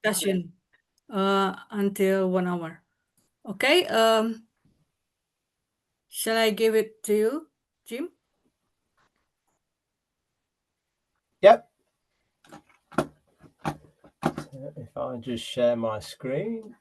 discussion until 1 hour. Okay. Shall I give it to you, Jim? Yep. So if I just share my screen.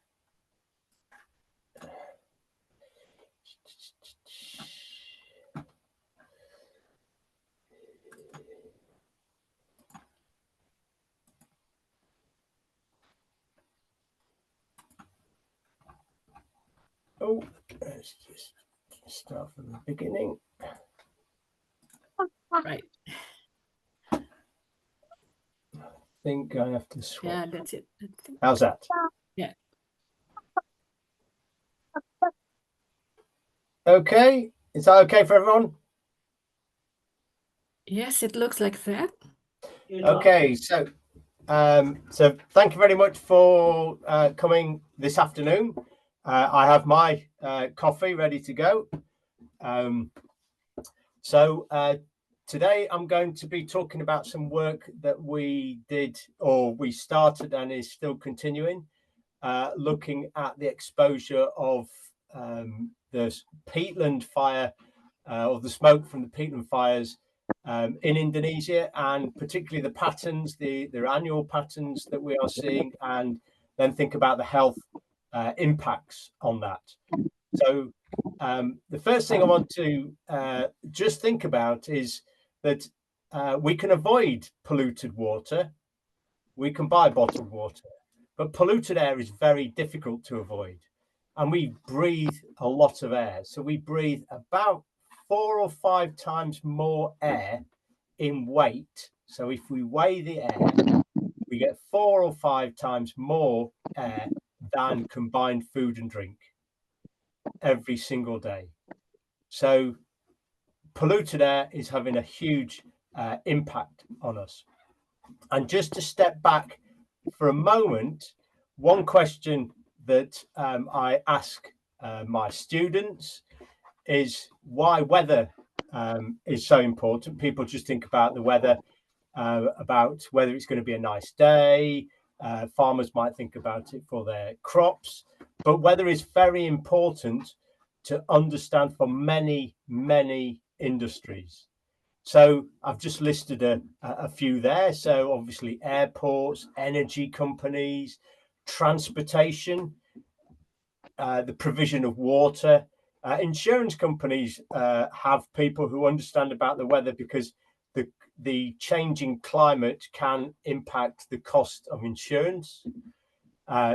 Oh, let's just start from the beginning. Right. I think I have to swap. Yeah, that's it. How's that? Yeah. Okay. Is that okay for everyone? Yes, it looks like that. Okay, so thank you very much for coming this afternoon. I have my coffee ready to go. Today I'm going to be talking about some work that we did, or we started and is still continuing, looking at the exposure of the peatland fire, or the smoke from the peatland fires in Indonesia, and particularly the patterns, their annual patterns that we are seeing, and then think about the health impacts on that. So the first thing I want to just think about is that we can avoid polluted water. We can buy bottled water, but polluted air is very difficult to avoid. And we breathe a lot of air. So we breathe about 4 or 5 times more air in weight. So if we weigh the air, we get 4 or 5 times more air than combined food and drink every single day. So polluted air is having a huge impact on us. And just to step back for a moment, one question that I ask my students is why weather is so important. People just think about the weather, about whether it's going to be a nice day. Farmers might think about it for their crops, but weather is very important to understand for many, many industries. So I've just listed a few there. So obviously airports, energy companies, transportation, the provision of water. Insurance companies have people who understand about the weather, because the changing climate can impact the cost of insurance.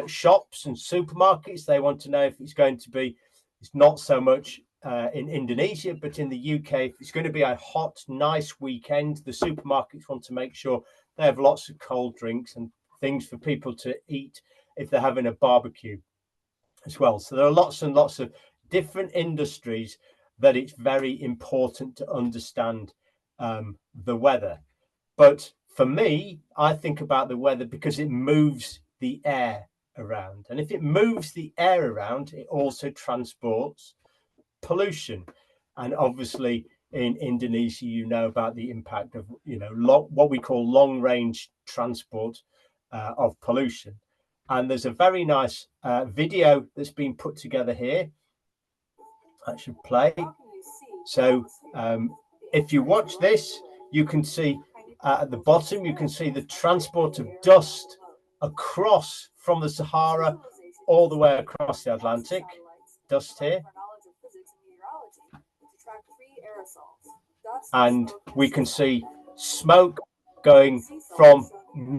Shops and supermarkets, they want to know if it's going to be, it's not so much in Indonesia, but in the UK, if it's going to be a hot, nice weekend, the supermarkets want to make sure they have lots of cold drinks and things for people to eat if they're having a barbecue as well. So there are lots and lots of different industries that it's very important to understand the weather. But for me, I think about the weather because it moves the air around. And if it moves the air around, it also transports pollution. And obviously in Indonesia, you know about the impact of, what we call long range transport of pollution. And there's a very nice video that's been put together here. I should play. So if you watch this, you can see at the bottom, you can see the transport of dust across from the Sahara all the way across the Atlantic. Dust here. And we can see smoke going from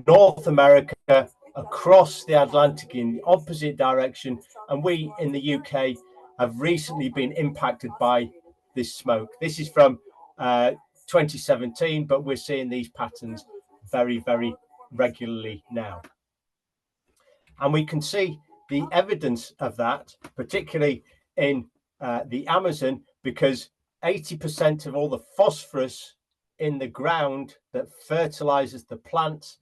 North America across the Atlantic in the opposite direction. And we in the UK have recently been impacted by this smoke. This is from 2017, but we're seeing these patterns very, very regularly now. And we can see the evidence of that, particularly in the Amazon, because 80% of all the phosphorus in the ground that fertilizes the plants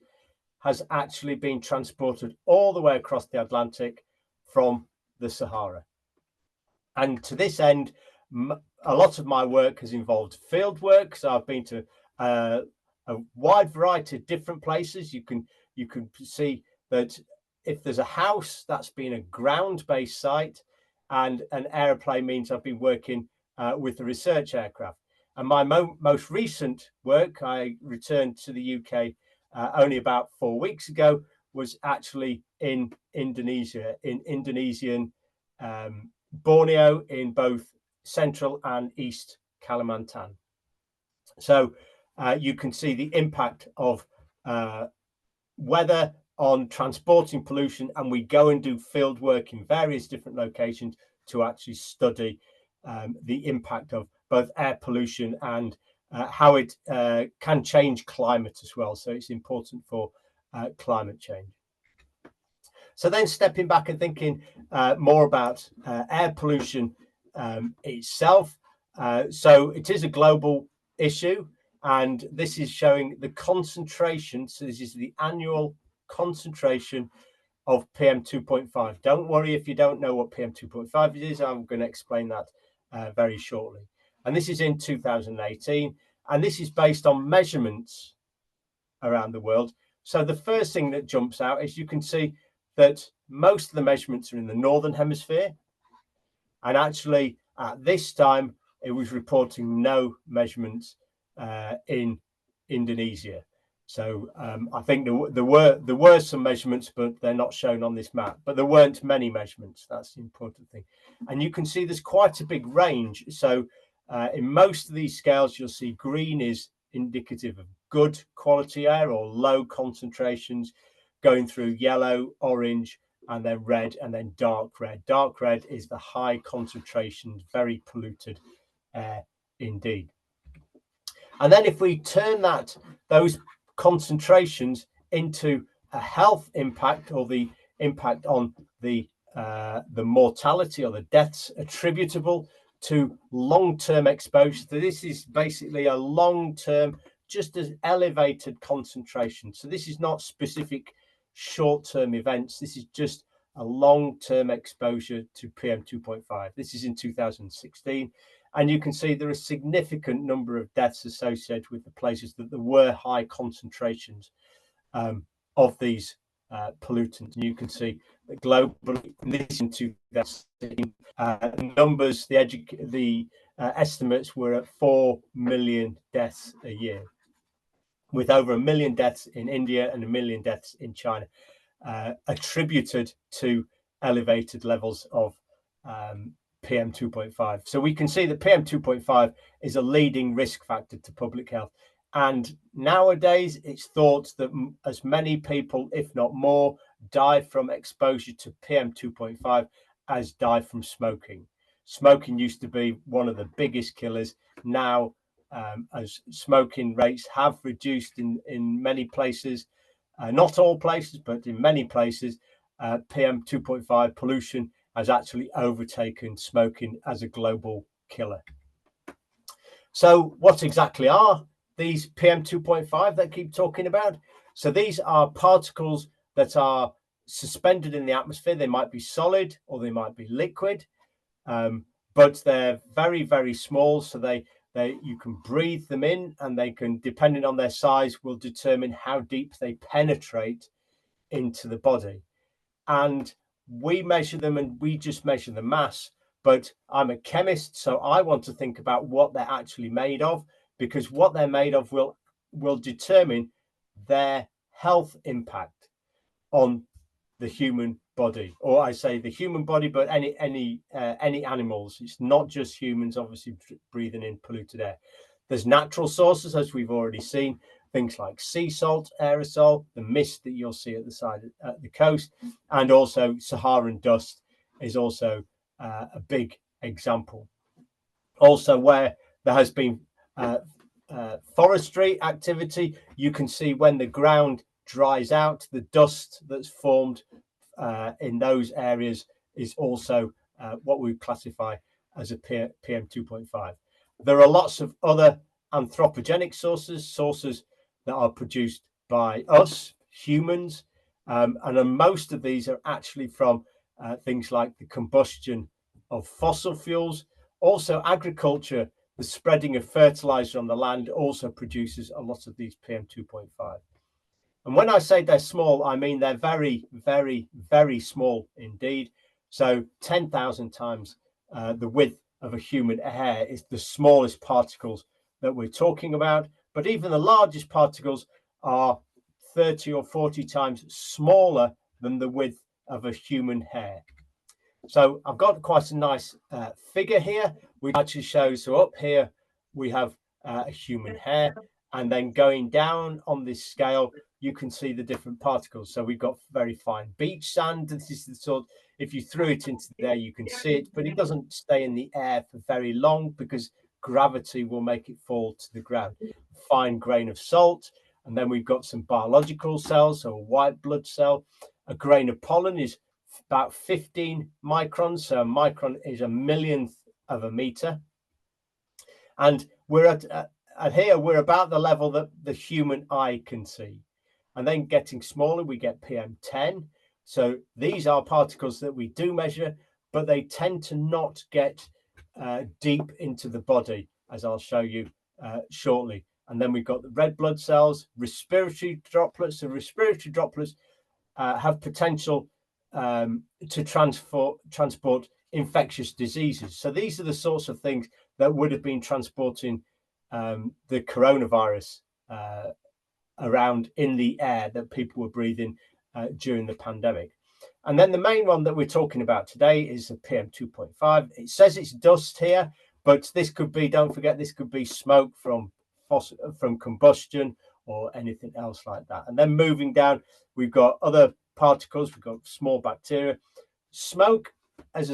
has actually been transported all the way across the Atlantic from the Sahara. And to this end, a lot of my work has involved field work. So I've been to a wide variety of different places. You can you can see that if there's a house, that's been a ground-based site, and an aeroplane means I've been working with the research aircraft. And my most recent work, I returned to the UK only about 4 weeks ago, was actually in Indonesia, in Indonesian Borneo, in both central and east Kalimantan. So you can see the impact of weather on transporting pollution, and we go and do field work in various different locations to actually study the impact of both air pollution and how it can change climate as well. So it's important for climate change. So then stepping back and thinking more about air pollution itself. So it is a global issue, and this is showing the concentration. So this is the annual concentration of PM 2.5. Don't worry if you don't know what PM 2.5 is. I'm going to explain that very shortly. And this is in 2018, and this is based on measurements around the world. So the first thing that jumps out is you can see that most of the measurements are in the northern hemisphere, and actually at this time it was reporting no measurements in Indonesia. So I think there were some measurements, but they're not shown on this map. But there weren't many measurements. That's the important thing. And you can see there's quite a big range. So in most of these scales, you'll see green is indicative of good quality air or low concentrations, going through yellow, orange, and then red, and then dark red. Dark red is the high concentration, very polluted air indeed. And then if we turn those concentrations into a health impact, or the impact on the mortality or the deaths attributable to long-term exposure. So this is basically a long-term, just as elevated concentration. So this is not specific short-term events. This is just a long-term exposure to PM 2.5. This is in 2016. And you can see there are a significant number of deaths associated with the places that there were high concentrations of these pollutants. And you can see that globally, this in 2016, numbers, the estimates were at 4 million deaths a year, with over 1 million deaths in India and 1 million deaths in China, attributed to elevated levels of PM 2.5. So we can see that PM 2.5 is a leading risk factor to public health. And nowadays, it's thought that as many people, if not more, die from exposure to PM 2.5 as die from smoking. Smoking used to be one of the biggest killers. Now, as smoking rates have reduced in many places, not all places, but in many places, PM 2.5 pollution has actually overtaken smoking as a global killer. So what exactly are these PM 2.5 that I keep talking about? So these are particles that are suspended in the atmosphere. They might be solid or they might be liquid, but they're very, very small. So you can breathe them in, and they can, depending on their size, will determine how deep they penetrate into the body. And we measure them, and we just measure the mass. But I'm a chemist, so I want to think about what they're actually made of, because what they're made of will determine their health impact on the human body, or I say the human body, but any animals. It's not just humans, obviously, breathing in polluted air. There's natural sources, as we've already seen, things like sea salt, aerosol, the mist that you'll see at the side at the coast, and also Saharan dust is also a big example. Also, where there has been forestry activity, you can see when the ground dries out, the dust that's formed in those areas is also what we classify as a PM 2.5. There are lots of other anthropogenic sources that are produced by us, humans, and most of these are actually from things like the combustion of fossil fuels. Also, agriculture, the spreading of fertilizer on the land also produces a lot of these PM 2.5. And when I say they're small, I mean they're very, very, very small indeed. So 10,000 times the width of a human hair is the smallest particles that we're talking about. But even the largest particles are 30 or 40 times smaller than the width of a human hair. So I've got quite a nice figure here, which actually shows, so up here we have a human hair, and then going down on this scale, you can see the different particles. So we've got very fine beach sand. This is the sort, if you threw it into there, you can see it, but it doesn't stay in the air for very long because gravity will make it fall to the ground. Fine grain of salt, and then we've got some biological cells, so a white blood cell. A grain of pollen is about 15 microns, so a micron is a millionth of a meter. And we're at here, we're about the level that the human eye can see. And then getting smaller, we get PM10. So these are particles that we do measure, but they tend to not get deep into the body, as I'll show you shortly. And then we've got the red blood cells, respiratory droplets. So respiratory droplets have potential to transport infectious diseases. So these are the sorts of things that would have been transporting the coronavirus around in the air that people were breathing during the pandemic. And then the main one that we're talking about today is the PM 2.5. It says it's dust here, but this could be, don't forget, this could be smoke from combustion or anything else like that. And then moving down, we've got other particles, we've got small bacteria. Smoke as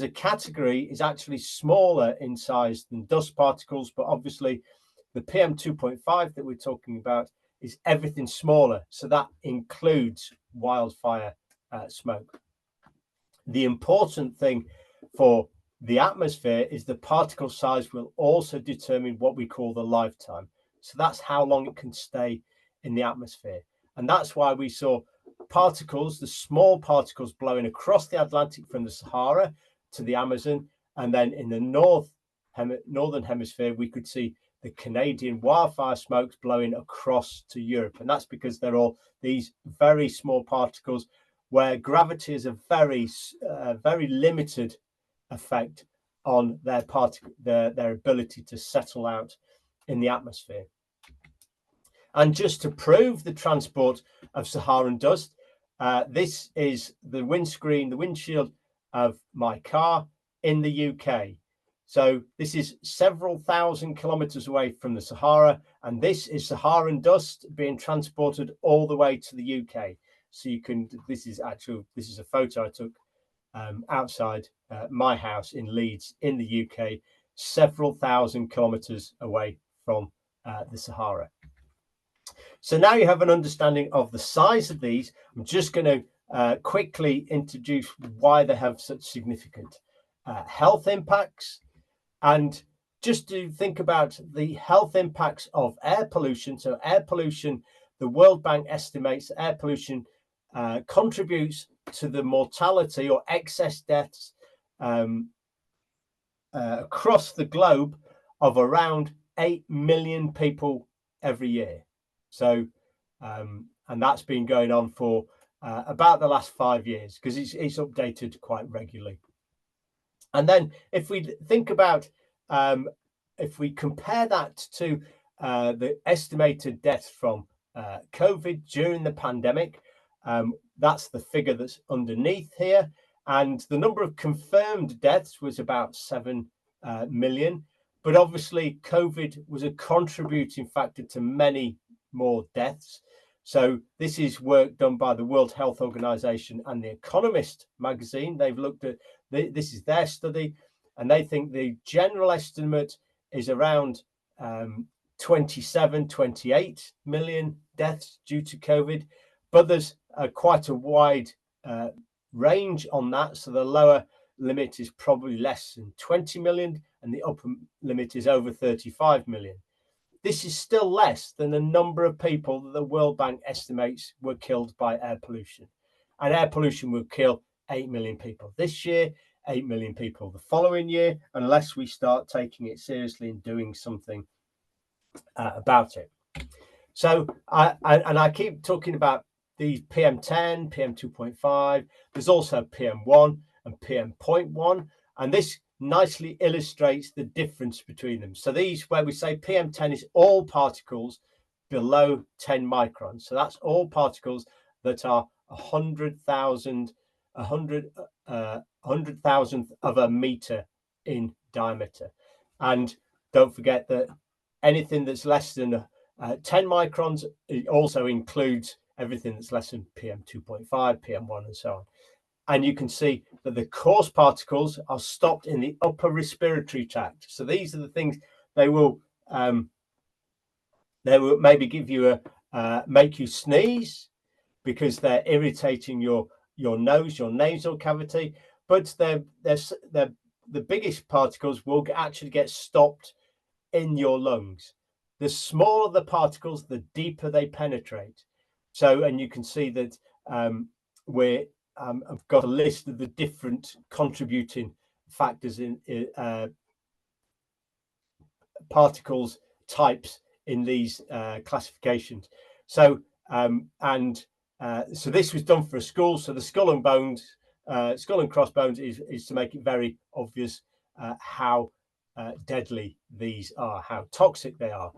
a category is actually smaller in size than dust particles, but obviously the PM 2.5 that we're talking about is everything smaller. So that includes wildfire smoke. The important thing for the atmosphere is the particle size will also determine what we call the lifetime. So that's how long it can stay in the atmosphere. And that's why we saw particles, the small particles blowing across the Atlantic from the Sahara to the Amazon. And then in the northern hemisphere, we could see the Canadian wildfire smokes blowing across to Europe. And that's because they're all these very small particles where gravity is a very limited effect on their ability to settle out in the atmosphere. And just to prove the transport of Saharan dust, this is the windshield of my car in the UK. So this is several thousand kilometers away from the Sahara, and this is Saharan dust being transported all the way to the UK. So you can, this is a photo I took outside my house in Leeds in the UK, several thousand kilometers away from the Sahara. So now you have an understanding of the size of these. I'm just going to quickly introduce why they have such significant health impacts. And just to think about the health impacts of air pollution. So air pollution, the World Bank estimates air pollution contributes to the mortality or excess deaths across the globe of around 8 million people every year. So, and that's been going on for about the last 5 years because it's updated quite regularly. And then if we think about, if we compare that to the estimated deaths from COVID during the pandemic, that's the figure that's underneath here. And the number of confirmed deaths was about 7 million. But obviously, COVID was a contributing factor to many more deaths. So this is work done by the World Health Organization and The Economist magazine. They've looked at, this is their study, and they think the general estimate is around 27, 28 million deaths due to COVID. But there's quite a wide range on that. So the lower limit is probably less than 20 million, and the upper limit is over 35 million. This is still less than the number of people that the World Bank estimates were killed by air pollution. And air pollution will kill 8 million people this year, 8 million people the following year, unless we start taking it seriously and doing something about it. So I keep talking about these PM10, PM2.5. There's also PM1 and PM.1, and this nicely illustrates the difference between them. So these, where we say PM10 is all particles below 10 microns. So that's all particles that are 100,000th of a meter in diameter. And don't forget that anything that's less than 10 microns, it also includes everything that's less than PM2.5, PM1, and so on. And you can see that the coarse particles are stopped in the upper respiratory tract. So these are the things they will maybe give you make you sneeze because they're irritating your nose, your nasal cavity. But the biggest particles will actually get stopped in your lungs. The smaller the particles, the deeper they penetrate. So, and you can see that I've got a list of the different contributing factors in particles types in these classifications. So, so this was done for a skull. So the skull and crossbones is to make it very obvious how deadly these are, how toxic they are.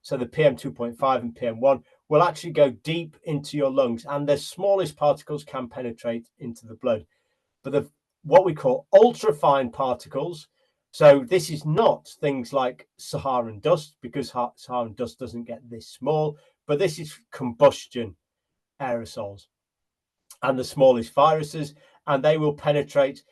So the PM2.5 and PM1 will actually go deep into your lungs, and the smallest particles can penetrate into the blood. But what we call ultrafine particles, so this is not things like Saharan dust, because Saharan dust doesn't get this small, but this is combustion aerosols and the smallest viruses, and they will penetrate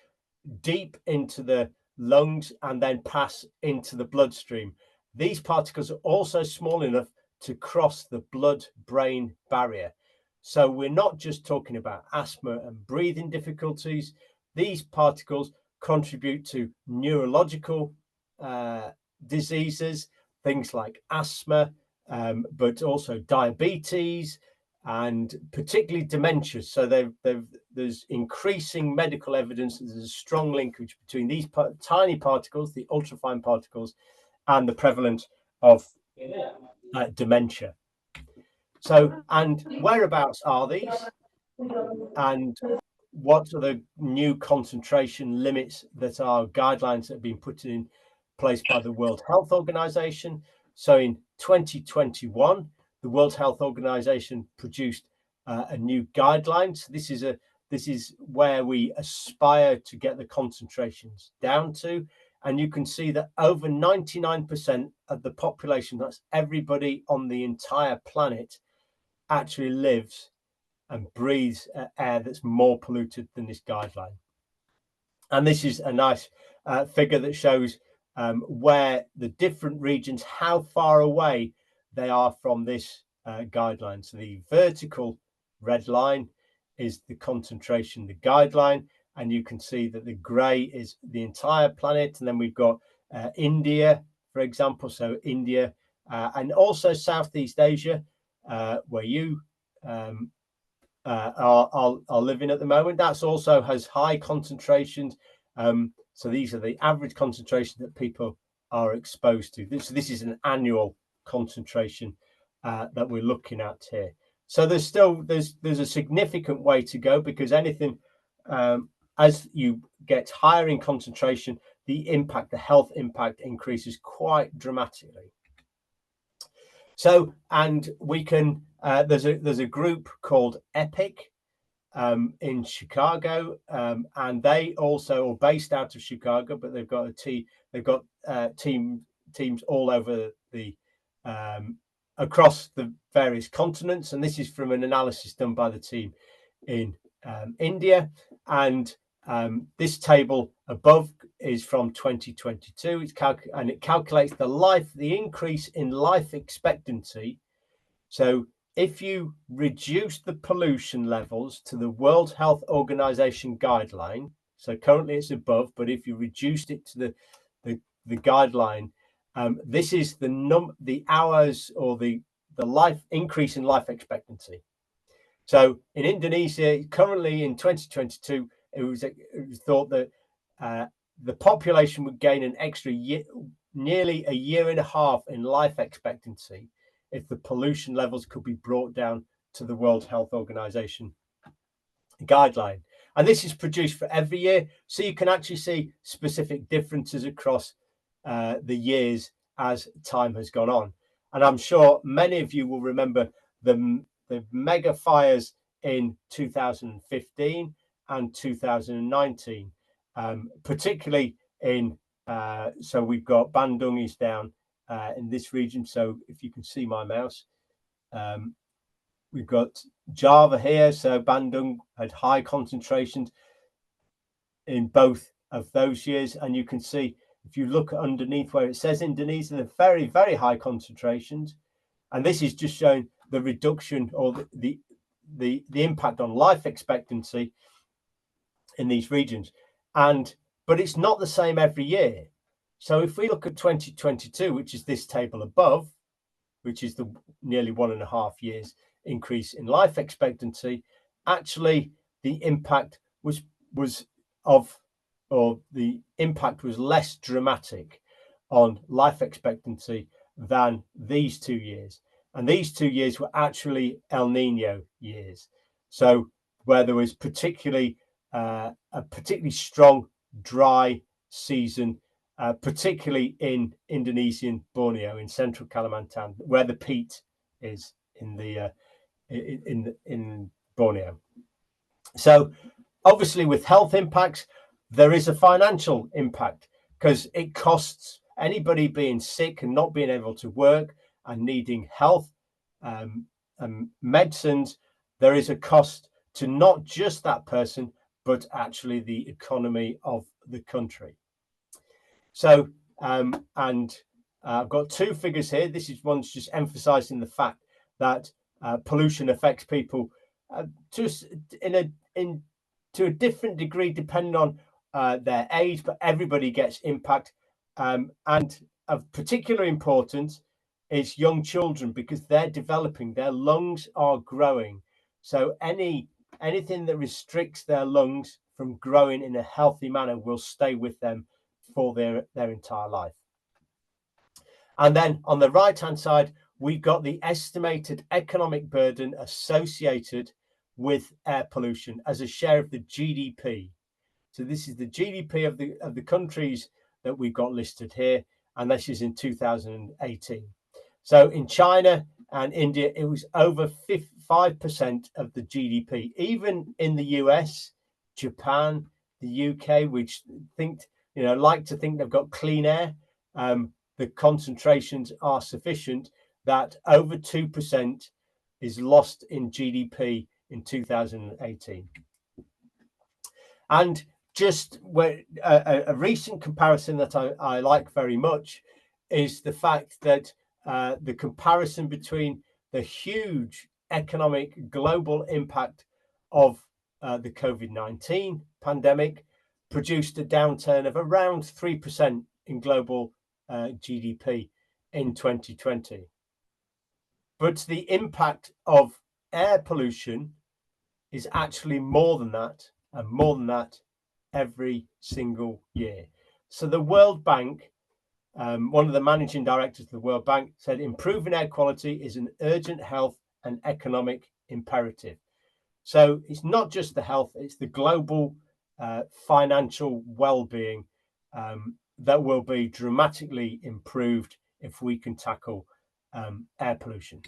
deep into the lungs and then pass into the bloodstream. These particles are also small enough to cross the blood-brain barrier. So we're not just talking about asthma and breathing difficulties. These particles contribute to neurological diseases, things like asthma, but also diabetes, and particularly dementia. So there's increasing medical evidence that there's a strong linkage between these tiny particles, the ultrafine particles, and the prevalence of dementia. So, and whereabouts are these? And what are the new concentration limits that are guidelines that have been put in place by the World Health Organization? So in 2021, the World Health Organization produced a new guideline. So this is where we aspire to get the concentrations down to. And you can see that over 99% of the population, that's everybody on the entire planet, actually lives and breathes air that's more polluted than this guideline. And this is a nice figure that shows where the different regions, how far away they are from this guideline. So the vertical red line is the concentration, the guideline, and you can see that the grey is the entire planet. And then we've got India, for example, so India and also Southeast Asia, where you are living at the moment. That's also has high concentrations. So these are the average concentration that people are exposed to. This is an annual concentration that we're looking at here. So there's a significant way to go, because anything as you get higher in concentration, the health impact increases quite dramatically. So, and we can there's a group called EPIC in Chicago, and they also are based out of Chicago, but they've got teams all over the across the various continents, and this is from an analysis done by the team in India. And this table above is from 2022. And it calculates the increase in life expectancy. So if you reduce the pollution levels to the World Health Organization guideline, so currently it's above, but if you reduced it to the guideline, this is the hours or the life increase in life expectancy. So in Indonesia, currently in 2022, it was thought that the population would gain an extra year, nearly a year and a half in life expectancy if the pollution levels could be brought down to the World Health Organization guideline. And this is produced for every year, so you can actually see specific differences across the years as time has gone on. And I'm sure many of you will remember the mega fires in 2015 and 2019, particularly in, so we've got Bandung is down in this region. So if you can see my mouse, we've got Java here. So Bandung had high concentrations in both of those years. And you can see, if you look underneath where it says Indonesia, they're very, very high concentrations. And this is just showing the reduction or the impact on life expectancy in these regions. But it's not the same every year. So if we look at 2022, which is this table above, which is the nearly 1.5 years increase in life expectancy, actually the impact was less dramatic on life expectancy than these 2 years. And these 2 years were actually El Nino years. So where there was particularly a particularly strong dry season, particularly in Indonesian Borneo, in central Kalimantan, where the peat is in Borneo. So obviously with health impacts, there is a financial impact because it costs anybody being sick and not being able to work and needing health medicines. There is a cost to not just that person, but actually the economy of the country. So, and I've got two figures here. This is one's just emphasizing the fact that pollution affects people to a different degree depending on their age, but everybody gets impact. And of particular importance is young children, because they're developing, their lungs are growing. So anything that restricts their lungs from growing in a healthy manner will stay with them for their entire life. And then on the right hand side, we've got the estimated economic burden associated with air pollution as a share of the GDP. So this is the GDP of the countries that we've got listed here, and this is in 2018. So in China and India, it was over 5% of the GDP. Even in the US, Japan, the UK, which like to think they've got clean air, the concentrations are sufficient that over 2% is lost in GDP in 2018. And just a recent comparison that I like very much is the fact that the comparison between the huge economic global impact of the COVID-19 pandemic produced a downturn of around 3% in global GDP in 2020. But the impact of air pollution is actually more than that, and more than that every single year. So the World Bank, one of the managing directors of the World Bank, said improving air quality is an urgent health and economic imperative. So it's not just the health, it's the global financial well-being that will be dramatically improved if we can tackle air pollution.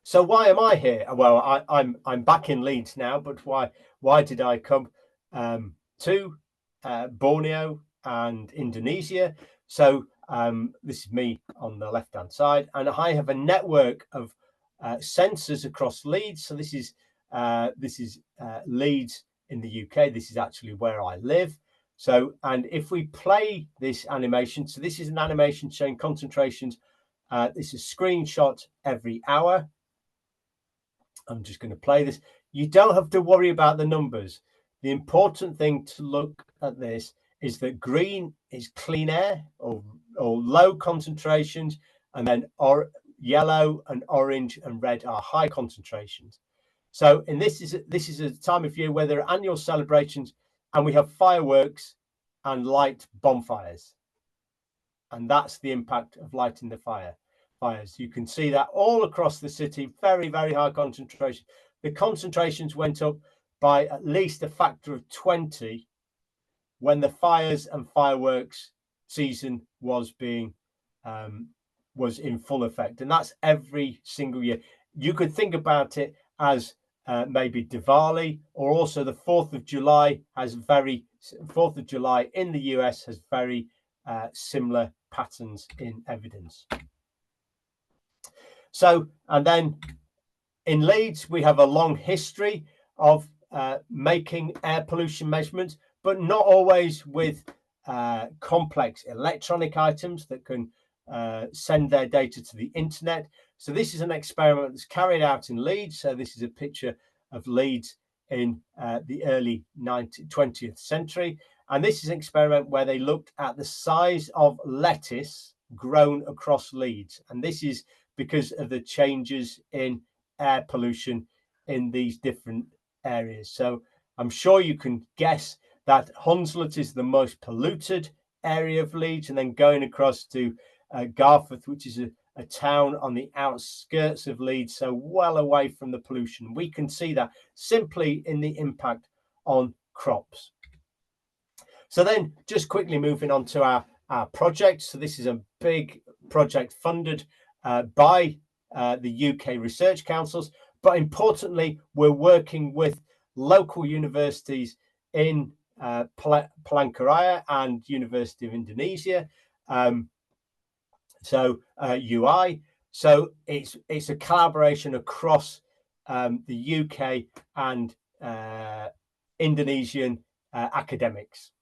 So why am I here? Well, I'm back in Leeds now, but why did I come to Borneo and Indonesia? So this is me on the left-hand side, and I have a network of sensors across Leeds. So this is Leeds in the UK. This is actually where I live. So, and if we play this animation, so this is an animation showing concentrations. This is a screenshot every hour. I'm just going to play this. You don't have to worry about the numbers. The important thing to look at this is that green is clean air or low concentrations, and then yellow and orange and red are high concentrations. So, and this is a time of year where there are annual celebrations, and we have fireworks and light bonfires, and that's the impact of lighting the fires. fires. You can see that all across the city, very, very high concentration. The concentrations went up by at least a factor of 20 when the fires and fireworks season was in full effect, and that's every single year. You could think about it as maybe Diwali, or also the 4th of July in the US has very similar patterns in evidence. So, and then in Leeds, we have a long history of making air pollution measurements, but not always with complex electronic items that can send their data to the internet. So this is an experiment that's carried out in Leeds. So this is a picture of Leeds in the early 20th century. And this is an experiment where they looked at the size of lettuce grown across Leeds. And this is because of the changes in air pollution in these different areas. So I'm sure you can guess that Hunslet is the most polluted area of Leeds, and then going across to Garforth, which is a town on the outskirts of Leeds, so well away from the pollution. We can see that simply in the impact on crops. So then just quickly moving on to our project. So this is a big project funded by the UK research councils, but importantly, we're working with local universities in Palangkaraya and University of Indonesia, UI. So it's a collaboration across the UK and Indonesian academics.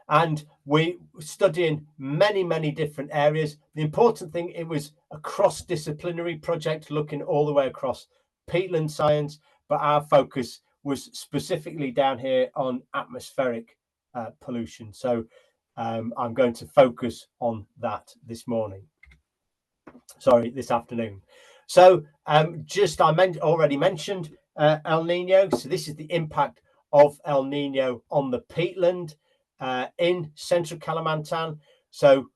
And we studying many different areas. The important thing, it was a cross-disciplinary project looking all the way across peatland science, but our focus was specifically down here on atmospheric pollution. So I'm going to focus on that this afternoon. So I already mentioned El Nino. So this is the impact of El Nino on the peatland in central Kalimantan. So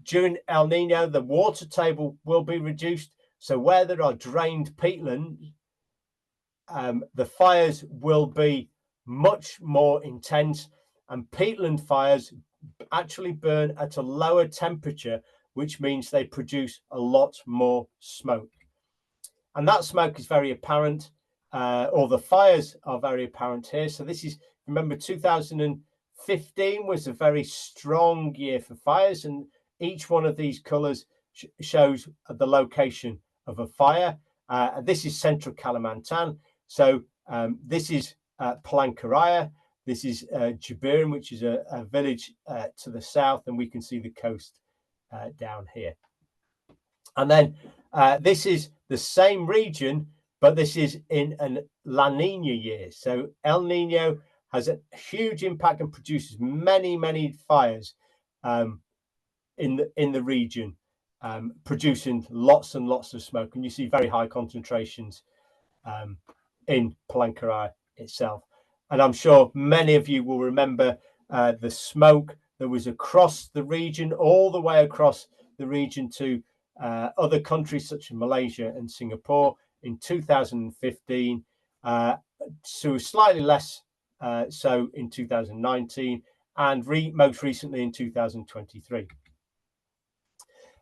during El Nino, the water table will be reduced. So where there are drained peatlands, the fires will be much more intense, and peatland fires actually burn at a lower temperature, which means they produce a lot more smoke. And that smoke is very apparent, or the fires are very apparent here. So this is, remember, 2015 was a very strong year for fires, and each one of these colors shows the location of a fire. This is central Kalimantan. So this is Palangkaraya. This is Jabiran, which is a village to the south, and we can see the coast down here. And then this is the same region, but this is in a La Nina year. So El Nino has a huge impact and produces many fires in the region, producing lots and lots of smoke. And you see very high concentrations in Palangkaraya itself. And I'm sure many of you will remember the smoke that was across the region, all the way across the region to other countries such as Malaysia and Singapore in 2015, so slightly less so in 2019, and most recently in 2023.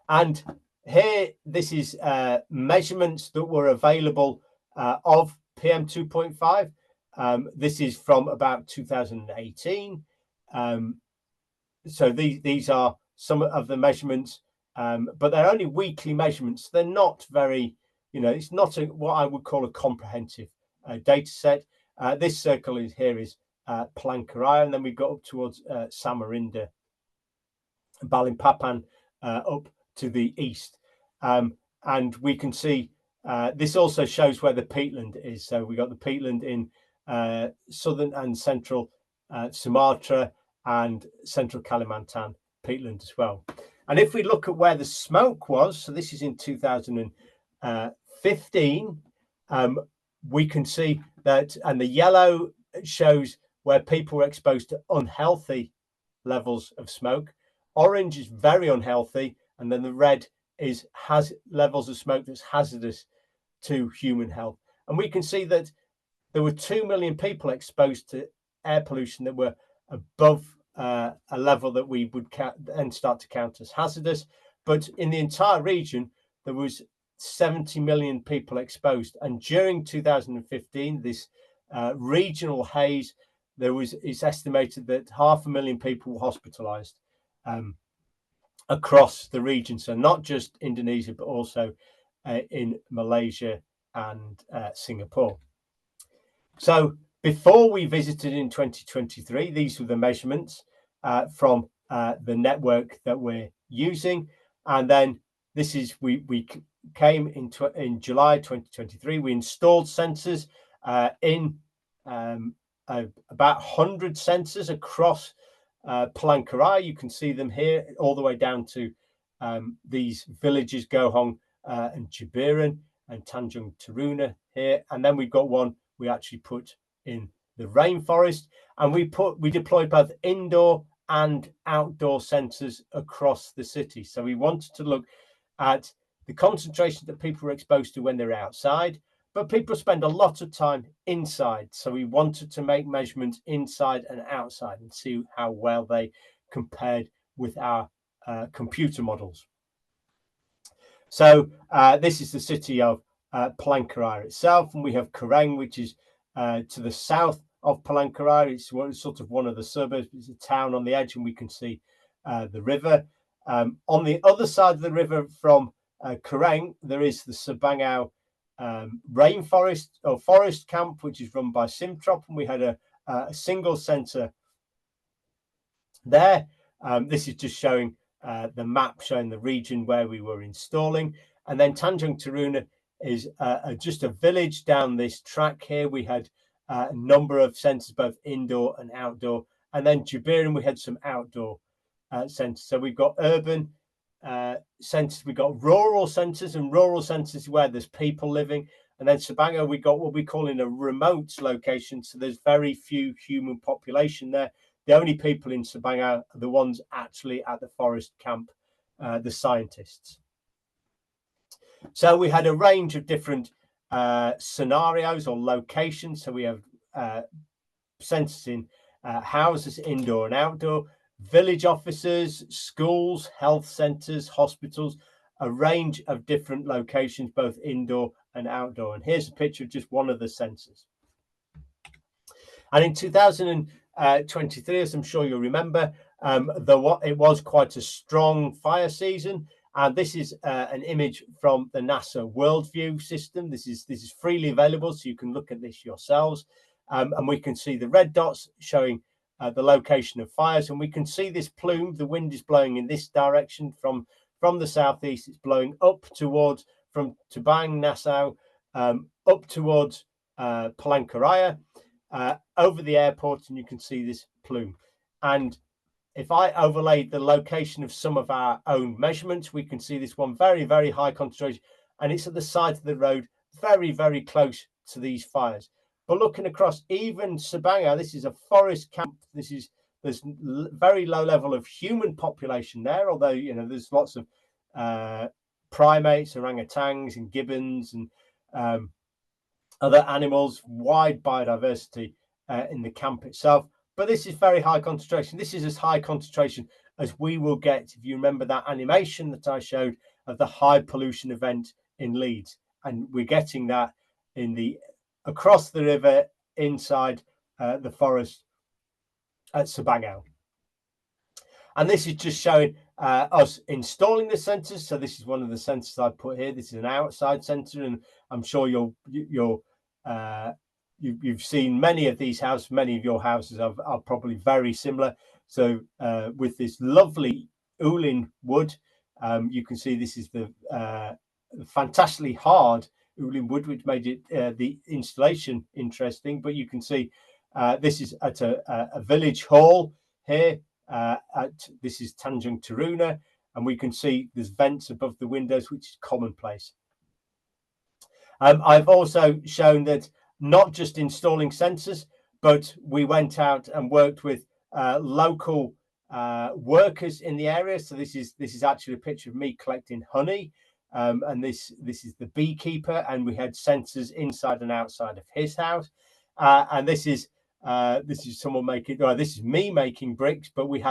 And here, this is measurements that were available of PM 2.5. This is from about 2018. So these are some of the measurements, but they're only weekly measurements. They're not very, it's not what I would call a comprehensive data set. This circle is Palangkaraya, and then we got up towards Samarinda, Balikpapan, up to the east. And we can see this also shows where the peatland is. So we got the peatland in southern and central Sumatra and central Kalimantan peatland as well. And if we look at where the smoke was, so this is in 2015, we can see that, and the yellow shows where people were exposed to unhealthy levels of smoke. Orange is very unhealthy, and then the red has levels of smoke that's hazardous to human health. And we can see that there were 2 million people exposed to air pollution that were above a level that we would and start to count as hazardous. But in the entire region, there was 70 million people exposed. And during 2015, this regional haze, it's estimated that 500,000 people were hospitalized across the region. So not just Indonesia, but also in Malaysia and Singapore. So before we visited in 2023, these were the measurements from the network that we're using. And then this is, we came in July 2023, we installed sensors in about 100 sensors across Palangkaraya. You can see them here all the way down to these villages, Gohong and Cibiran and Tanjung Taruna here. And then we've got one we actually put in the rainforest, and we deployed both indoor and outdoor sensors across the city. So we wanted to look at the concentration that people are exposed to when they're outside, but people spend a lot of time inside. So we wanted to make measurements inside and outside and see how well they compared with our computer models. So this is the city of Palangkaraya itself, and we have Kereng, which is to the south of Palangkaraya. It's sort of one of the suburbs. It's a town on the edge, and we can see the river. On the other side of the river from Kereng, there is the Sabangau rainforest or forest camp, which is run by Simtrop, and we had a single sensor there. This is just showing the map showing the region where we were installing. And then Tanjung Taruna is just a village down this track here. We had a number of sensors, both indoor and outdoor. And then Cibiran, we had some outdoor sensors. So we've got urban sensors, we've got rural sensors, and rural sensors where there's people living. And then Sabangau, we got what we call in a remote location. So there's very few human population there. The only people in Sabangau are the ones actually at the forest camp, the scientists. So we had a range of different scenarios or locations. So we have sensors in houses, indoor and outdoor, village offices, schools, health centres, hospitals, a range of different locations, both indoor and outdoor. And here's a picture of just one of the sensors. And in 2023, as I'm sure you'll remember, it was quite a strong fire season. And this is an image from the NASA Worldview system. This is freely available, so you can look at this yourselves. And we can see the red dots showing the location of fires. And we can see this plume. The wind is blowing in this direction from the southeast. It's blowing up towards, from Tabang, Nassau, up towards Palangkaraya, over the airport, and you can see this plume. And if I overlay the location of some of our own measurements, we can see this one very, very high concentration, and it's at the side of the road, very, very close to these fires. But looking across, even Sabangau, this is a forest camp. There's very low level of human population there, although there's lots of primates, orangutans, and gibbons, and other animals, wide biodiversity in the camp itself. But this is very high concentration. This is as high concentration as we will get, if you remember that animation that I showed of the high pollution event in Leeds. And we're getting that across the river, inside the forest at Sabangau. And this is just showing us installing the sensors. So this is one of the sensors I put here. This is an outside sensor, and I'm sure you've seen many of these houses. Many of your houses are probably very similar. So with this lovely Ulin wood, you can see this is the fantastically hard Ulin wood, which made it the installation interesting. But you can see this is at a village hall here. This is Tanjung Taruna, and we can see there's vents above the windows, which is commonplace. I've also shown that not just installing sensors, but we went out and worked with local workers in the area. So this is actually a picture of me collecting honey, and this is the beekeeper, and we had sensors inside and outside of his house, and this is someone making. Well, this is me making bricks, but we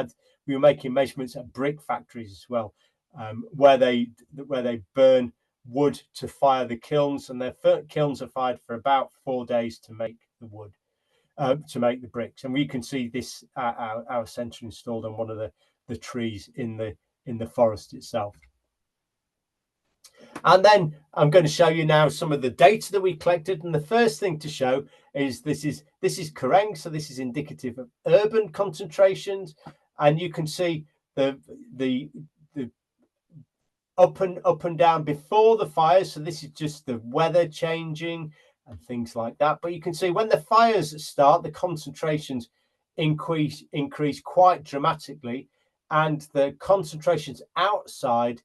were making measurements at brick factories as well, where they burn wood to fire the kilns, and their kilns are fired for about 4 days to make the wood. To make the bricks, and we can see this our sensor installed on one of the trees in the forest itself. And then I'm going to show you now some of the data that we collected. And the first thing to show is this is Kereng, so this is indicative of urban concentrations, and you can see the up and down before the fires. So this is just the weather changing and things like that. But you can see when the fires start, the concentrations increase quite dramatically, and the concentrations outside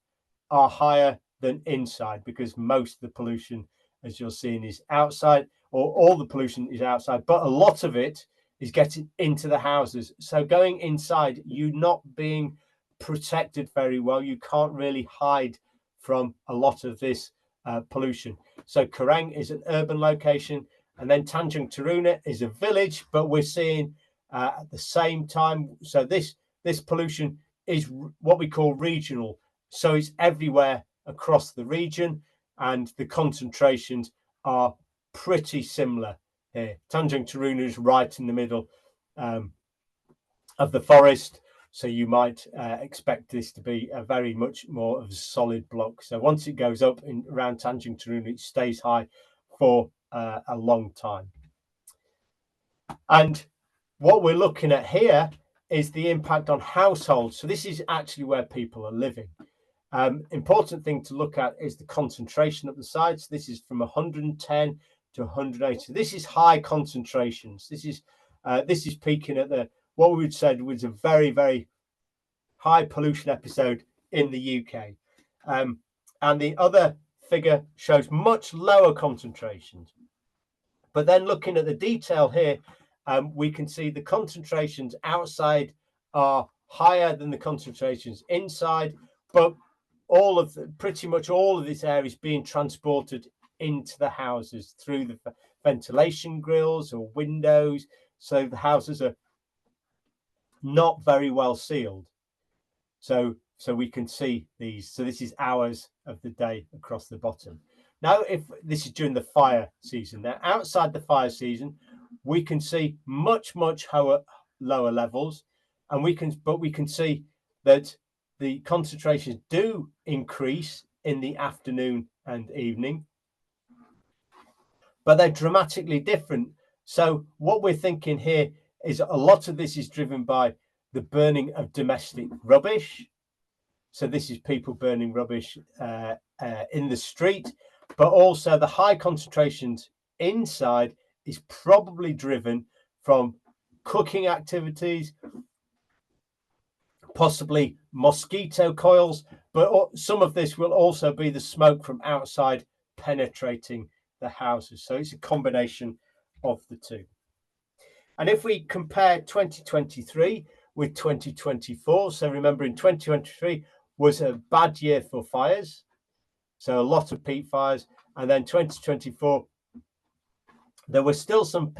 are higher than inside, because most of the pollution, as you're seeing, is outside, or all the pollution is outside, but a lot of it is getting into the houses. So going inside, you're not being protected very well. You can't really hide from a lot of this pollution. So Kereng is an urban location, and then Tanjung Taruna is a village, but we're seeing at the same time, so this pollution is what we call regional, so it's everywhere across the region, and the concentrations are pretty similar here. Tanjung Taruna is right in the middle of the forest, so you might expect this to be a very much more of a solid block. So once it goes up around Tanjung Taruna, it stays high for a long time. And what we're looking at here is the impact on households. So this is actually where people are living. Important thing to look at is the concentration of the sites. This is from 110 to 180. This is high concentrations. This is peaking at what we would say was a very, very high pollution episode in the UK. And the other figure shows much lower concentrations. But then looking at the detail here, we can see the concentrations outside are higher than the concentrations inside, but pretty much all of this area is being transported into the houses through the ventilation grills or windows. So the houses are not very well sealed. So we can see these. So this is hours of the day across the bottom. Now, if this is during the fire season, now outside the fire season, we can see much lower levels, and we can see that the concentrations do increase in the afternoon and evening, but they're dramatically different. So what we're thinking here is a lot of this is driven by the burning of domestic rubbish. So this is people burning rubbish in the street, but also the high concentrations inside is probably driven from cooking activities, possibly mosquito coils, but some of this will also be the smoke from outside penetrating the houses. So it's a combination of the two. And if we compare 2023 with 2024, so remember in 2023 was a bad year for fires, so a lot of peat fires, and then 2024 there were still some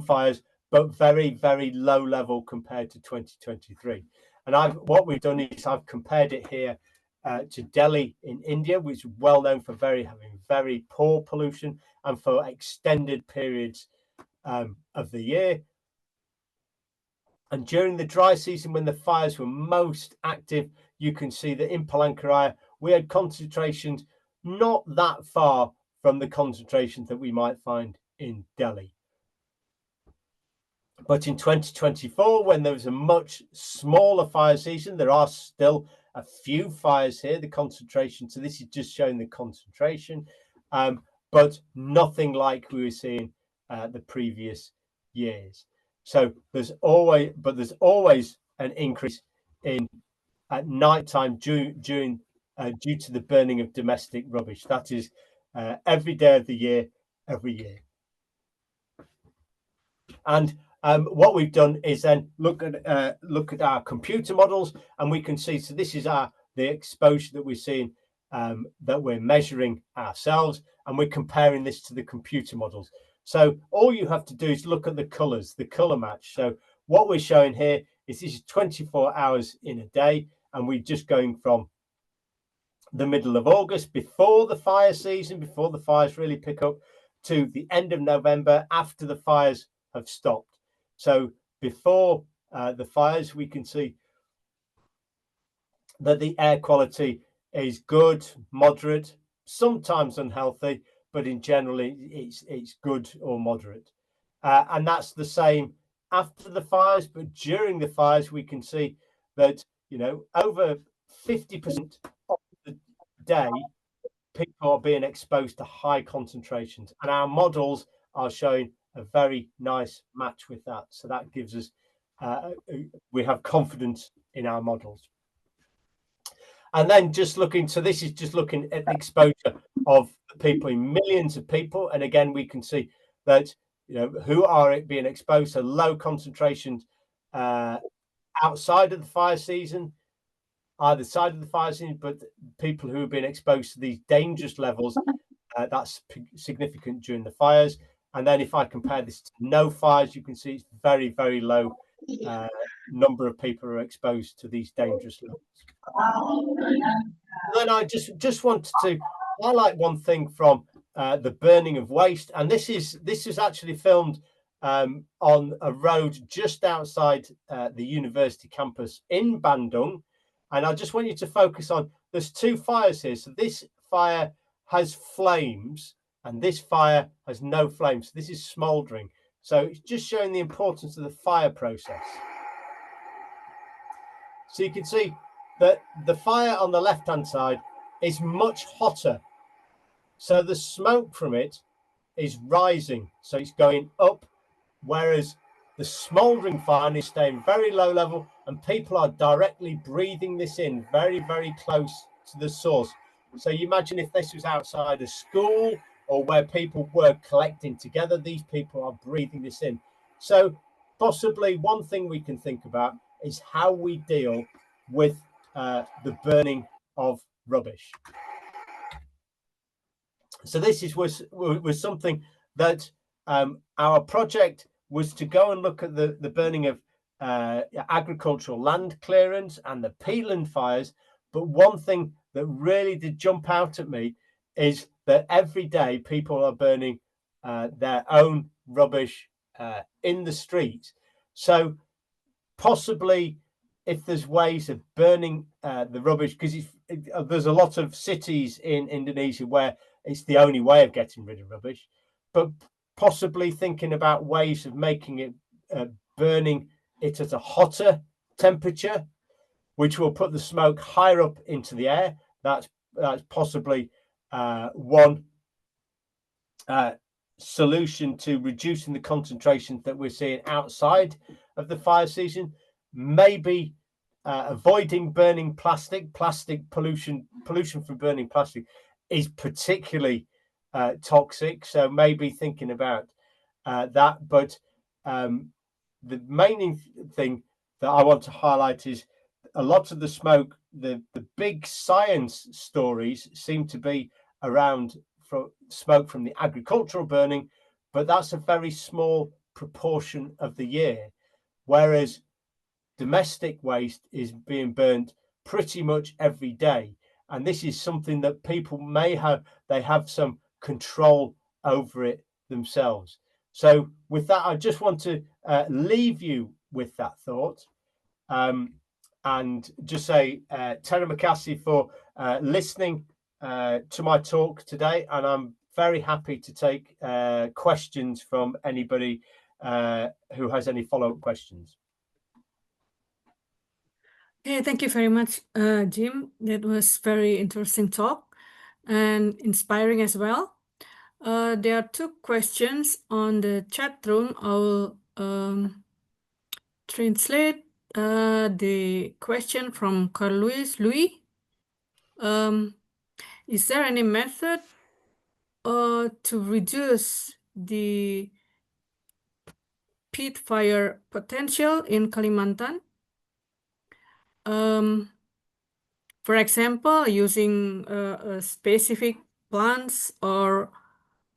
fires, but very, very low level compared to 2023. And what we've done is I've compared it here to Delhi in India, which is well known for having very poor pollution and for extended periods of the year. And during the dry season, when the fires were most active, you can see that in Palangkaraya, we had concentrations not that far from the concentrations that we might find in Delhi. But in 2024, when there was a much smaller fire season, there are still a few fires here, the concentration. So this is just showing the concentration, but nothing like we were seeing the previous years. So there's always an increase at nighttime due to the burning of domestic rubbish. That is every day of the year, every year. And what we've done is then look at our computer models, and we can see, so this is the exposure that we're seeing, that we're measuring ourselves, and we're comparing this to the computer models. So all you have to do is look at the colors, the color match. So what we're showing here is this is 24 hours in a day, and we're just going from the middle of August, before the fire season, before the fires really pick up, to the end of November, after the fires have stopped. So before the fires, we can see that the air quality is good, moderate, sometimes unhealthy, but in generally it's good or moderate. And that's the same after the fires, but during the fires, we can see that, you know, over 50% of the day, people are being exposed to high concentrations, and our models are showing a very nice match with that. So that gives us, we have confidence in our models. And then just looking, so this is just looking at the exposure of people in millions of people. And again, we can see that, you know, who are being exposed to low concentrations outside of the fire season, either side of the fire season, but people who have been exposed to these dangerous levels, that's significant during the fires. And then if I compare this to no fires, you can see it's very, very low number of people who are exposed to these dangerous levels. Then I just wanted to highlight one thing from the burning of waste, and this is actually filmed on a road just outside the university campus in Bandung, and I just want you to focus on, there's two fires here. So this fire has flames, and this fire has no flames. So this is smouldering. So it's just showing the importance of the fire process. So you can see that the fire on the left-hand side is much hotter. So the smoke from it is rising. So it's going up, whereas the smouldering fire is staying very low level, and people are directly breathing this in very, very close to the source. So you imagine if this was outside a school or where people were collecting together, these people are breathing this in. So possibly one thing we can think about is how we deal with the burning of rubbish. So this was something that our project was to go and look at the burning of agricultural land clearance and the peatland fires. But one thing that really did jump out at me is that every day people are burning their own rubbish in the street. So possibly if there's ways of burning the rubbish, because there's a lot of cities in Indonesia where it's the only way of getting rid of rubbish, but possibly thinking about ways of making it, burning it at a hotter temperature, which will put the smoke higher up into the air. That's possibly one solution to reducing the concentrations that we're seeing outside of the fire season. Maybe avoiding burning plastic pollution from burning plastic is particularly toxic, so maybe thinking about that. But the main thing that I want to highlight is a lot of the smoke, the big science stories seem to be around from smoke from the agricultural burning, but that's a very small proportion of the year, whereas domestic waste is being burnt pretty much every day. And this is something that people may have, they have some control over it themselves. So with that, I just want to leave you with that thought, and just say terima kasih for listening to my talk today, and I'm very happy to take questions from anybody who has any follow-up questions. Okay, thank you very much, Jim. That was very interesting talk and inspiring as well. There are two questions on the chat room. I will translate the question from Carl Louis. Is there any method to reduce the peat fire potential in Kalimantan. For example, using specific plants or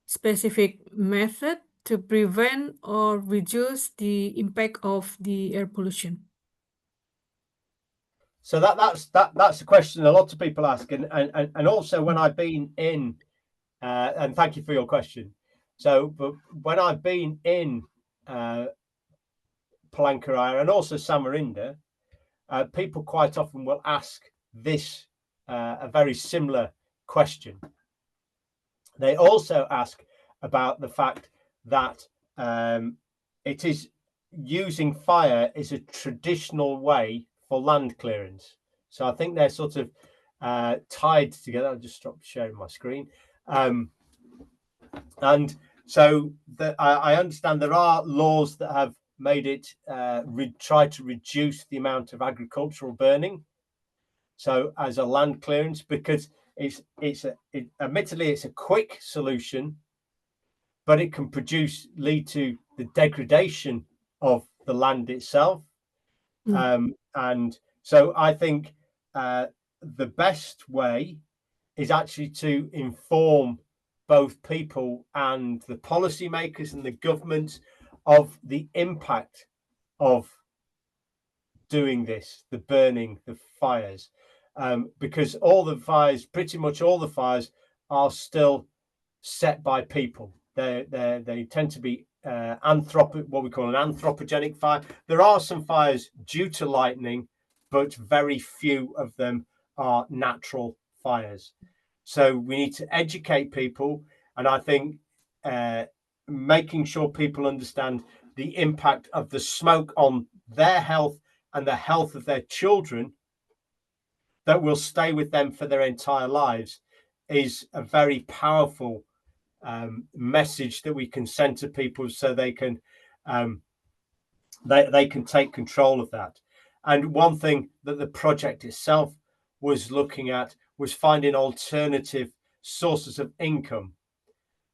specific method to prevent or reduce the impact of the air pollution. So that's a question a lot of people ask, and also when I've been in, and thank you for your question. So, but when I've been in Palangkaraya and also Samarinda, people quite often will ask this a very similar question. They also ask about the fact that it is using fire is a traditional way for land clearance. So I think they're sort of tied together. I'll just stop sharing my screen. And so I understand there are laws that have made it try to reduce the amount of agricultural burning. So as a land clearance, because admittedly it's a quick solution, but it can lead to the degradation of the land itself. And so I think the best way is actually to inform both people and the policymakers and the government of the impact of doing this, the burning, the fires, because all the fires, pretty much all the fires, are still set by people. They tend to be what we call an anthropogenic fire. There are some fires due to lightning, but very few of them are natural fires. So we need to educate people, and I think making sure people understand the impact of the smoke on their health and the health of their children that will stay with them for their entire lives is a very powerful message that we can send to people, so they can take control of that. And one thing that the project itself was looking at was finding alternative sources of income.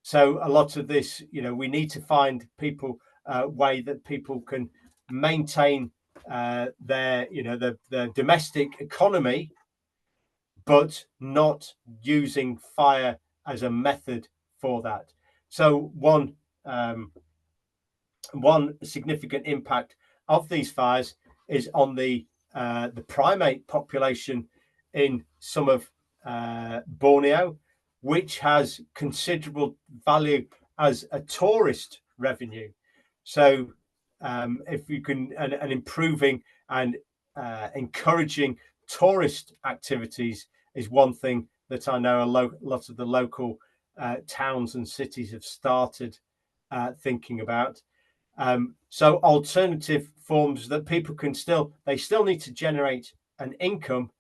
So a lot of this, we need to find people way that people can maintain their domestic economy, but not using fire as a method for that. So one significant impact of these fires is on the primate population in some of Borneo, which has considerable value as a tourist revenue. So if you can, and improving and encouraging tourist activities is one thing that I know lots of the local towns and cities have started thinking about. So alternative forms that people can still need to generate an income,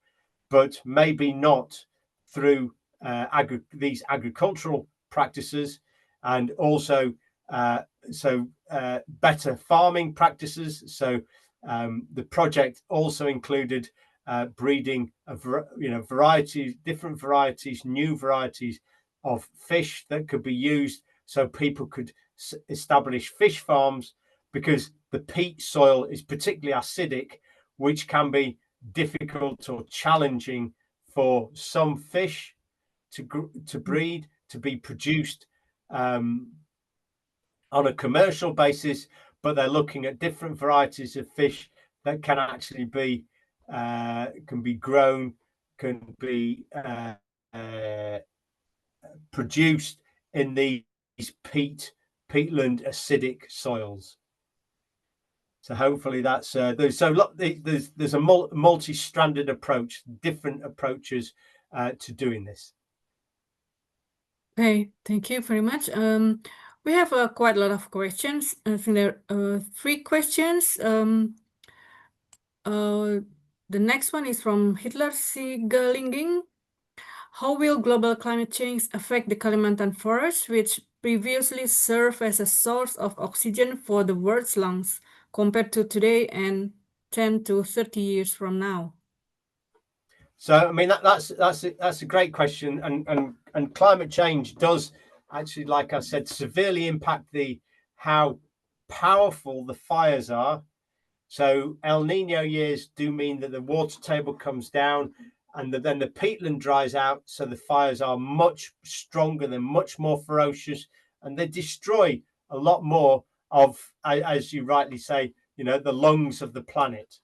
but maybe not through these agricultural practices, and also better farming practices. So the project also included breeding of different varieties, new varieties of fish that could be used, so people could establish fish farms, because the peat soil is particularly acidic, which can be difficult or challenging for some fish to breed, to be produced on a commercial basis. But they're looking at different varieties of fish that can actually be grown, can be produced in these peatland acidic soils. So hopefully that's there's a multi-stranded approach, different approaches to doing this. Okay, thank you very much. We have quite a lot of questions. I think there are 3 questions. The next one is from Hitler Sigalinging. How will global climate change affect the Kalimantan forest, which previously served as a source of oxygen for the world's lungs, compared to today and 10 to 30 years from now? So, I mean, that's a great question, and climate change does actually, like I said, severely impact how powerful the fires are. So El Nino years do mean that the water table comes down and then the peatland dries out. So the fires are much stronger, they're much more ferocious, and they destroy a lot more of, as you rightly say, the lungs of the planet.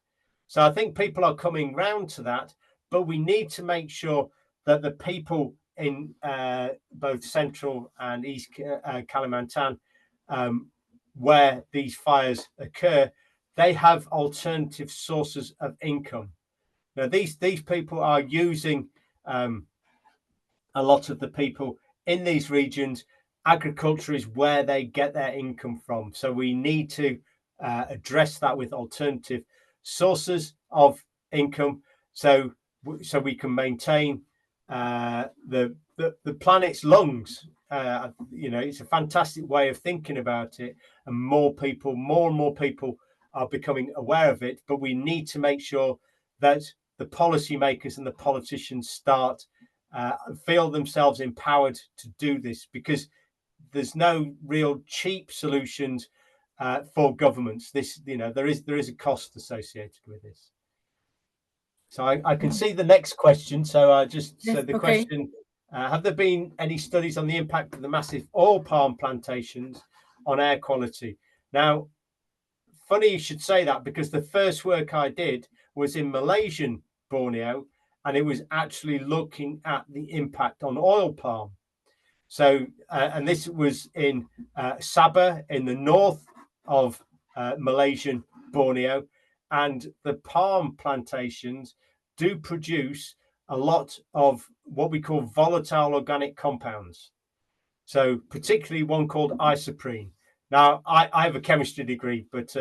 So I think people are coming round to that, but we need to make sure that the people in both central and east Kalimantan, where these fires occur, they have alternative sources of income. Now, these people are using a lot of the people in these regions. Agriculture is where they get their income from. So we need to address that with alternative sources of income, so we can maintain the planet's lungs. It's a fantastic way of thinking about it, and more and more people are becoming aware of it. But we need to make sure that the policymakers and the politicians start feel themselves empowered to do this, because there's no real cheap solutions for governments. There is a cost associated with this. So I can see the next question. So the question: have there been any studies on the impact of the massive oil palm plantations on air quality? Now, funny you should say that, because the first work I did was in Malaysian Borneo, and it was actually looking at the impact on oil palm. So, and this was in Sabah, in the north of Malaysian Borneo, and the palm plantations do produce a lot of what we call volatile organic compounds. So particularly one called isoprene. Now, I have a chemistry degree, but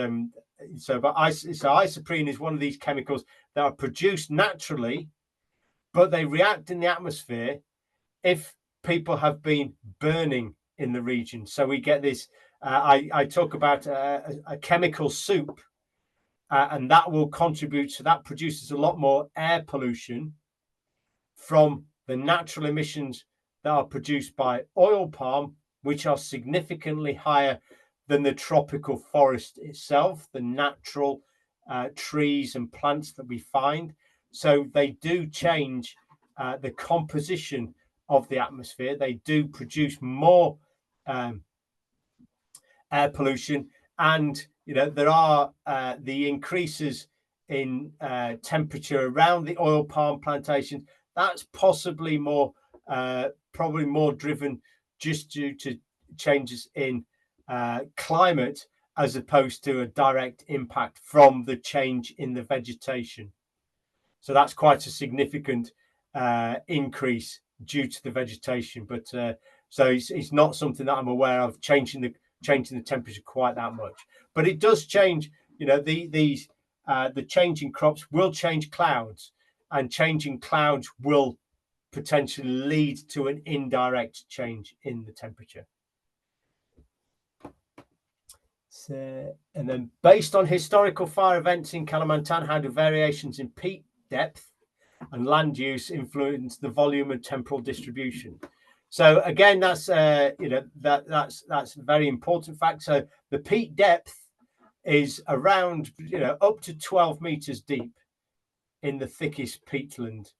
isoprene is one of these chemicals that are produced naturally, but they react in the atmosphere if people have been burning in the region. So we get this, I talk about a chemical soup, and that will contribute. So that produces a lot more air pollution from the natural emissions that are produced by oil palm, which are significantly higher than the tropical forest itself, the natural trees and plants that we find. So they do change the composition of the atmosphere. They do produce more air pollution, and there are the increases in temperature around the oil palm plantations. That's possibly probably more driven just due to changes in climate, as opposed to a direct impact from the change in the vegetation. So that's quite a significant increase due to the vegetation, but so it's not something that I'm aware of changing the temperature quite that much. But it does change. The changing crops will change clouds, and changing clouds will potentially lead to an indirect change in the temperature. So, and then based on historical fire events in Kalimantan, how do variations in peak depth and land use influence the volume and temporal distribution? So again, that's that's a very important fact. So the peak depth is around up to 12 meters deep in the thickest peatland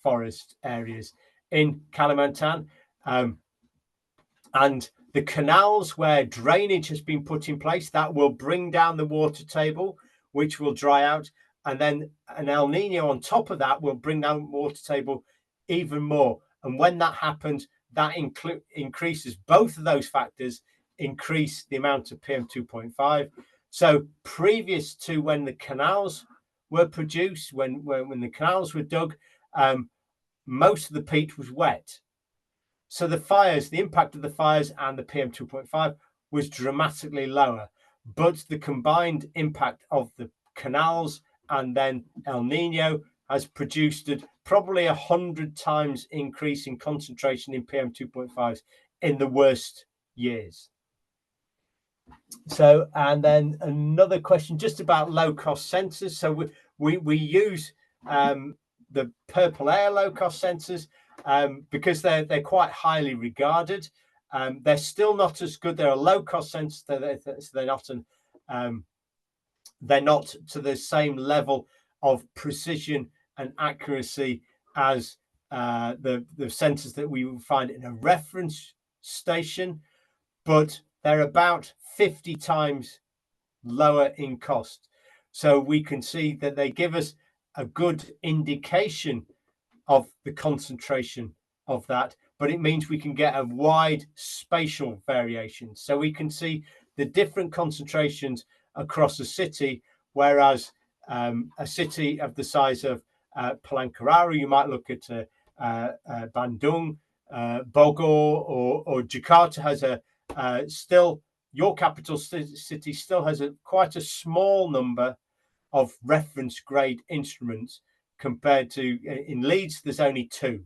forest areas in Kalimantan, and the canals where drainage has been put in place, that will bring down the water table, which will dry out, and then an El Nino on top of that will bring down the water table even more. And when that happens, that increases both of those factors, increase the amount of PM2.5. So previous to when the canals were produced, when the canals were dug, most of the peat was wet. So the impact of the fires and the PM2.5 was dramatically lower. But the combined impact of the canals and then El Nino has produced probably 100 times increase in concentration in PM2.5s in the worst years. So, and then another question just about low-cost sensors. So we use the purple air low-cost sensors because they're quite highly regarded. They're still not as good. They're a low-cost sensor, so they're not to the same level of precision and accuracy as the sensors that we will find in a reference station, but they're about 50 times lower in cost. So we can see that they give us a good indication of the concentration of that, but it means we can get a wide spatial variation. So we can see the different concentrations across a city, whereas a city of the size of Palangkaraya, you might look at Bandung, Bogor, or Jakarta has still, your capital city still has quite a small number of reference grade instruments compared to in Leeds, there's only 2.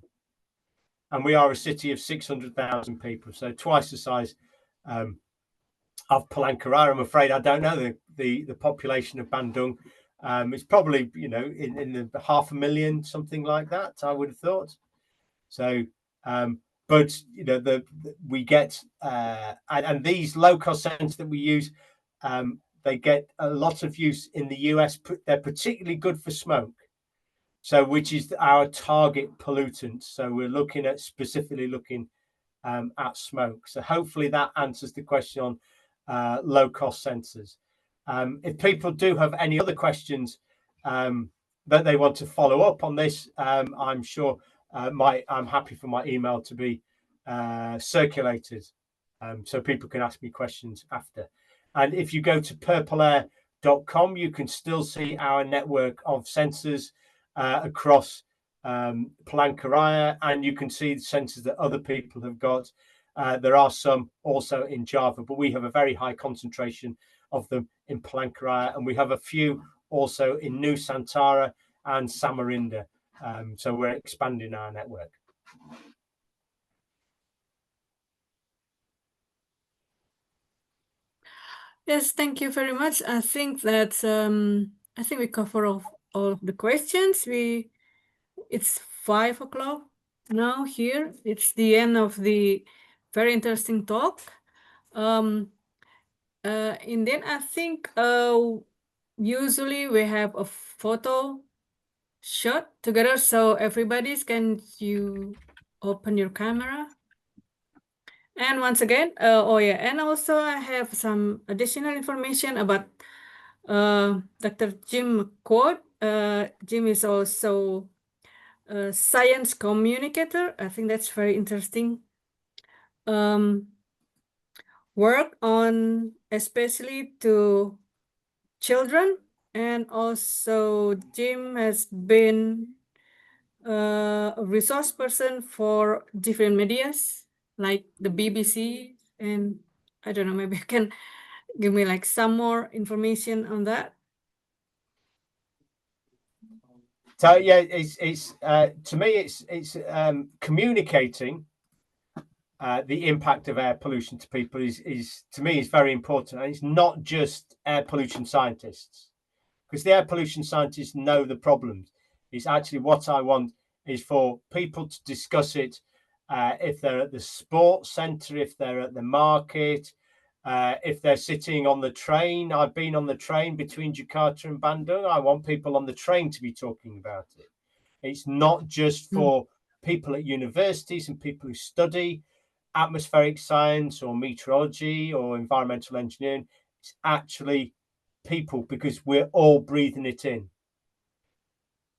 And we are a city of 600,000 people, so twice the size of Palangkaraya. I'm afraid I don't know the population of Bandung. It's probably, in the 500,000, something like that, I would have thought. So, but, we get, and these low-cost sensors that we use, they get a lot of use in the US. They're particularly good for smoke. So, which is our target pollutant. So we're specifically looking at smoke. So hopefully that answers the question on low-cost sensors. If people do have any other questions that they want to follow up on this, I'm sure I'm happy for my email to be circulated, so people can ask me questions after. And if you go to purpleair.com, you can still see our network of sensors across Palangkaraya, and you can see the sensors that other people have got. There are some also in Java, but we have a very high concentration of them in Palangkaraya, and we have a few also in Nusantara and Samarinda. So we're expanding our network. Yes, thank you very much. I think that I think we cover all of the questions. It's 5 o'clock now here. It's the end of the very interesting talk. And then I think usually we have a photo shot together, so everybody's can you open your camera. And once again, and also I have some additional information about Dr. Jim quote. Jim is also a science communicator. I think that's very interesting. Work on especially to children, and also Jim has been a resource person for different medias like the BBC, and I don't know, maybe you can give me like some more information on that. So yeah, it's to me it's communicating the impact of air pollution to people is to me is very important, and it's not just air pollution scientists, because the air pollution scientists know the problems. It's actually what I want is for people to discuss it if they're at the sports centre, if they're at the market, if they're sitting on the train. I've been on the train between Jakarta and Bandung. I want people on the train to be talking about it. It's not just for people at universities and people who study atmospheric science or meteorology or environmental engineering. It's actually people, because we're all breathing it in.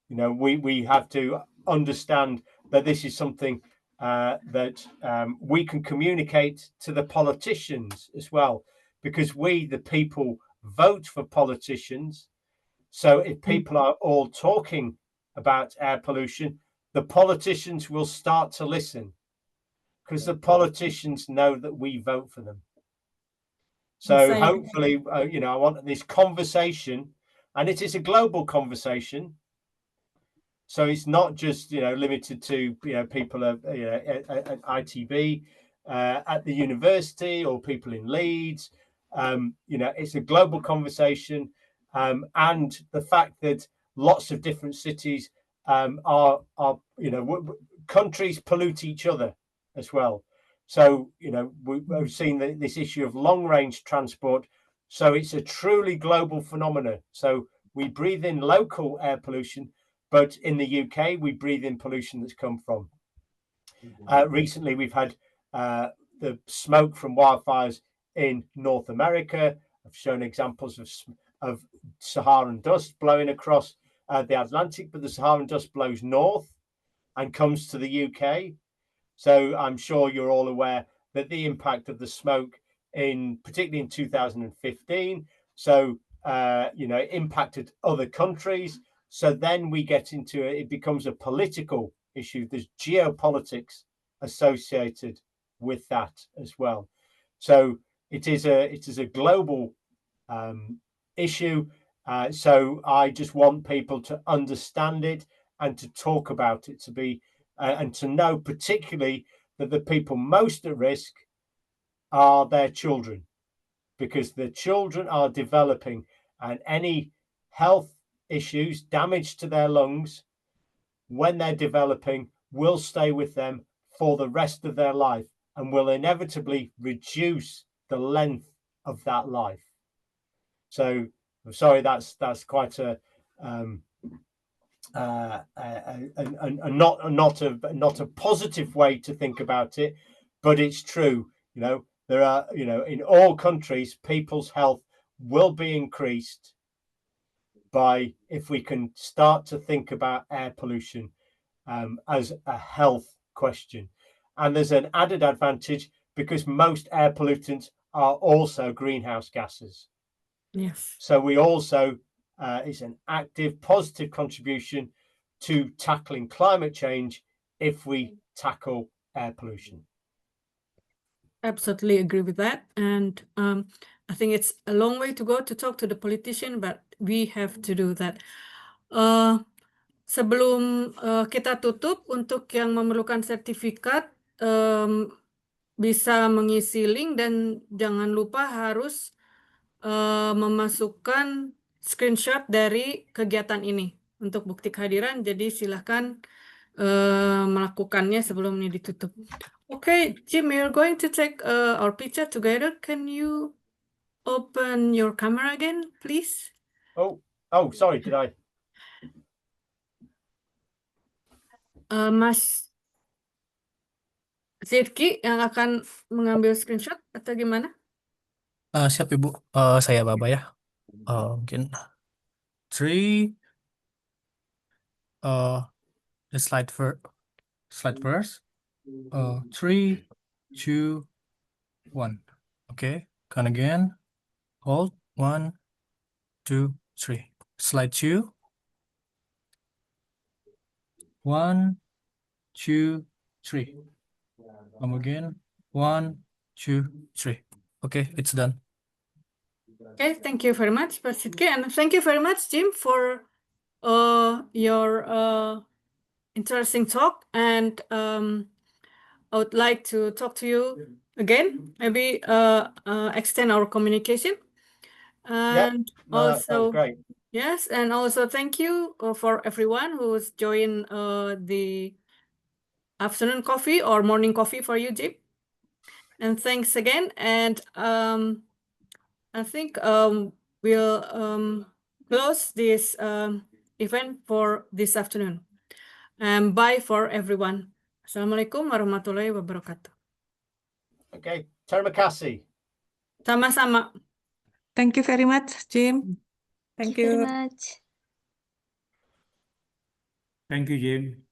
We have to understand that this is something that we can communicate to the politicians as well, because we, the people, vote for politicians. So if people are all talking about air pollution, the politicians will start to listen, because the politicians know that we vote for them. So hopefully, I want this conversation, and it is a global conversation. So it's not just limited to people at ITB at the university, or people in Leeds. It's a global conversation, and the fact that lots of different cities are countries pollute each other as well. So, you know, we've seen this issue of long-range transport. So it's a truly global phenomenon. So we breathe in local air pollution, but in the UK, we breathe in pollution that's come from. Recently, we've had the smoke from wildfires in North America. I've shown examples of Saharan dust blowing across the Atlantic, but the Saharan dust blows north and comes to the UK. So I'm sure you're all aware that the impact of the smoke particularly in 2015, so you know, it impacted other countries. So then we get into it becomes a political issue. There's geopolitics associated with that as well. So it is a global issue. So I just want people to understand it and to talk about it, to be and to know particularly that the people most at risk are their children, because the children are developing, and any health issues, damage to their lungs when they're developing will stay with them for the rest of their life and will inevitably reduce the length of that life. So I'm sorry, that's quite a not a positive way to think about it, but it's true. You know, there are, you know, in all countries, people's health will be increased by if we can start to think about air pollution as a health question. And there's an added advantage because most air pollutants are also greenhouse gases. Yes. So we also it's an active, positive contribution to tackling climate change if we tackle air pollution. Absolutely agree with that. And I think it's a long way to go to talk to the politician, but we have to do that. Sebelum kita tutup, untuk yang memerlukan sertifikat bisa mengisi link dan jangan lupa harus memasukkan screenshot dari kegiatan ini untuk bukti kehadiran. Jadi silahkan melakukannya sebelum ini ditutup. Okay, Jim, we're going to take our picture together. Can you open your camera again, please? Oh, sorry, did I? Mas Zirki yang akan mengambil screenshot atau gimana? Siap Ibu. Saya Baba ya. Mungkin 3 the slide first. 3, 2, 1. Okay, count again. Hold 1, 2, 3. Slide 2. 1, 2, 3. Come again. 1, 2, 3. Okay, it's done. Okay, thank you very much, Pak Sidki, and thank you very much, Jim, for your interesting talk. And I would like to talk to you again, maybe extend our communication. And no, that sounds great. Yes, and also thank you for everyone who's joined the afternoon coffee or morning coffee for you, Jim. And thanks again. And I think we'll close this event for this afternoon. And bye for everyone. Assalamualaikum warahmatullahi wabarakatuh. Okay, terima kasih. Sama-sama. Thank you very much, Jim. Thank you. Very much. Thank you, Jim.